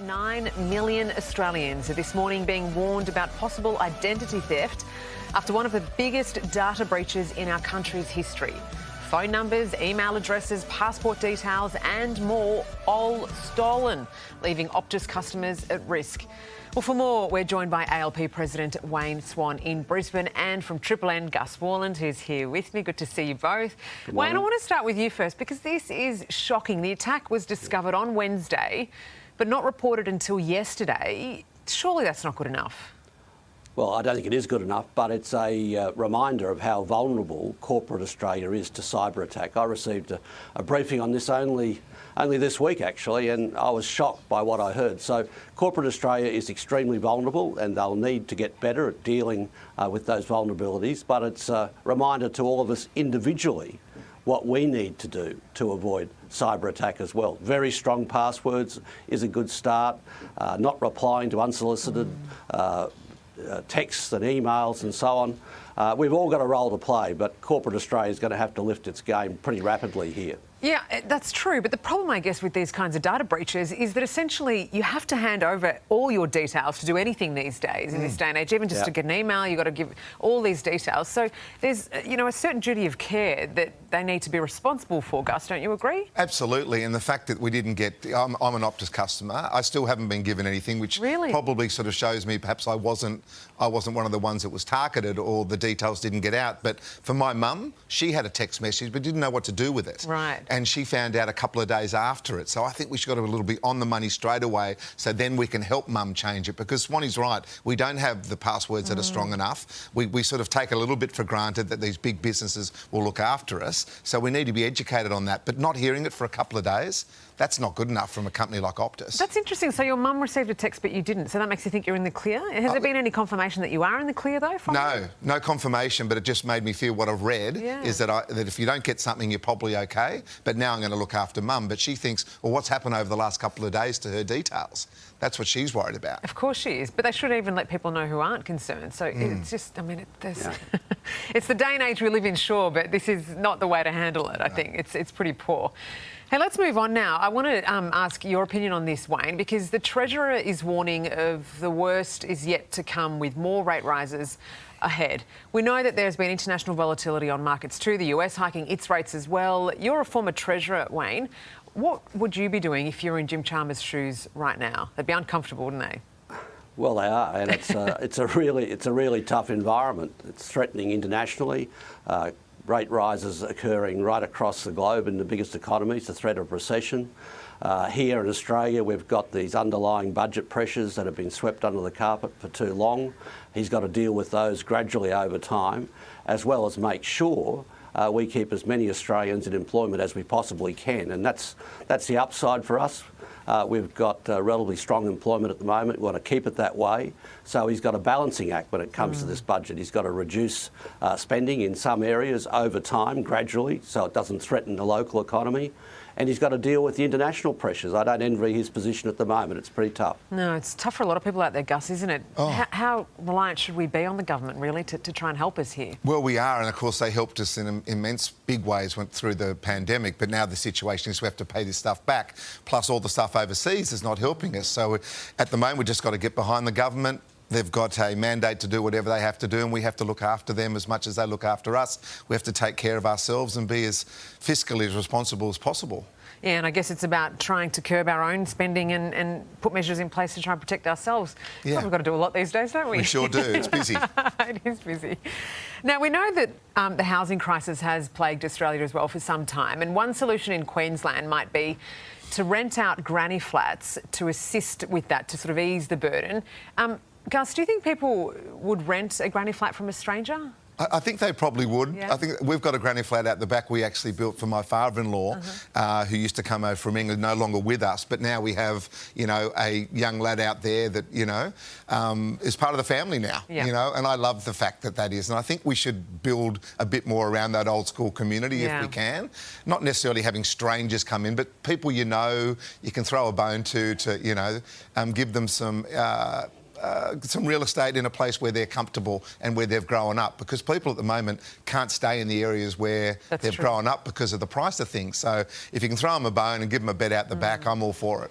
9 million Australians are this morning being warned about possible identity theft after one of the biggest data breaches in our country's history. Phone numbers, email addresses, passport details and more all stolen, leaving Optus customers at risk. Well, for more, we're joined by ALP President Wayne Swan in Brisbane and from Triple N, Gus Worland, who's here with me. Good to see you both. Wayne, I want to start with you first because this is shocking. The attack was discovered on Wednesday, but not reported until yesterday. Surely that's not good enough. Well, I don't think it is good enough, but it's a reminder of how vulnerable corporate Australia is to cyber attack. I received a briefing on this only this week, actually, and I was shocked by what I heard. So corporate Australia is extremely vulnerable and they'll need to get better at dealing with those vulnerabilities, but it's a reminder to all of us individually what we need to do to avoid cyber attack as well. Very strong passwords is a good start, not replying to unsolicited texts and emails and so on. We've all got a role to play, but corporate Australia is going to have to lift its game pretty rapidly here. Yeah, that's true. But the problem, I guess, with these kinds of data breaches is that essentially you have to hand over all your details to do anything these days, in this day and age. Even just to get an email, you've got to give all these details. So there's, a certain duty of care that they need to be responsible for, Gus, don't you agree? Absolutely. And the fact that we didn't get... I'm an Optus customer. I still haven't been given anything, which probably sort of shows me perhaps I wasn't one of the ones that was targeted or the details didn't get out. But for my mum, she had a text message but didn't know what to do with it. Right. And she found out a couple of days after it. So I think we should got to be a little bit on the money straight away so then we can help mum change it. Because Swanee's right, we don't have the passwords that are strong enough. We sort of take a little bit for granted that these big businesses will look after us. So we need to be educated on that. But not hearing it for a couple of days, that's not good enough from a company like Optus. That's interesting. So your mum received a text but you didn't. So that makes you think you're in the clear? Has there been any confirmation that you are in the clear, though? No confirmation, but it just made me feel what I've read is that if you don't get something, you're probably OK. But now I'm going to look after mum. But she thinks, well, what's happened over the last couple of days to her details? That's what she's worried about. Of course she is. But they should even let people know who aren't concerned. So it's just, it's the day and age we live in, sure, but this is not the way to handle it, I think. It's pretty poor. Hey, let's move on now. I want to ask your opinion on this, Wayne, because the Treasurer is warning of the worst is yet to come with more rate rises ahead. We know that there's been international volatility on markets too, the US hiking its rates as well. You're a former Treasurer, Wayne. What would you be doing if you're in Jim Chalmers' shoes right now? They'd be uncomfortable, wouldn't they? Well, they are, and it's a really tough environment. It's threatening internationally. Rate rises occurring right across the globe in the biggest economies, the threat of recession. Here in Australia, we've got these underlying budget pressures that have been swept under the carpet for too long. He's got to deal with those gradually over time, as well as make sure we keep as many Australians in employment as we possibly can. And that's the upside for us. We've got relatively strong employment at the moment. We want to keep it that way. So he's got a balancing act when it comes to this budget. He's got to reduce spending in some areas over time, gradually, so it doesn't threaten the local economy. And he's got to deal with the international pressures. I don't envy his position at the moment. It's pretty tough. No, it's tough for a lot of people out there, Gus, isn't it? How reliant should we be on the government, really, to try and help us here? Well, we are, and of course they helped us in immense big ways went through the pandemic, but now the situation is we have to pay this stuff back, plus all the stuff overseas is not helping us. So at the moment we've just got to get behind the government. They've got a mandate to do whatever they have to do, and we have to look after them as much as they look after us. We have to take care of ourselves and be as fiscally responsible as possible. Yeah, and I guess it's about trying to curb our own spending and put measures in place to try and protect ourselves. Yeah. We've got to do a lot these days, don't we? We sure do. It's busy. It is busy. Now, we know that the housing crisis has plagued Australia as well for some time, and one solution in Queensland might be to rent out granny flats to assist with that, to sort of ease the burden. Gus, do you think people would rent a granny flat from a stranger? I think they probably would. Yeah. I think we've got a granny flat out the back we actually built for my father-in-law, who used to come over from England, no longer with us, but now we have, a young lad out there that, is part of the family now, and I love the fact that that is. And I think we should build a bit more around that old school community if we can. Not necessarily having strangers come in, but people you can throw a bone to give them some real estate in a place where they're comfortable and where they've grown up, because people at the moment can't stay in the areas where they've grown up because of the price of things. So if you can throw them a bone and give them a bed out the back, I'm all for it.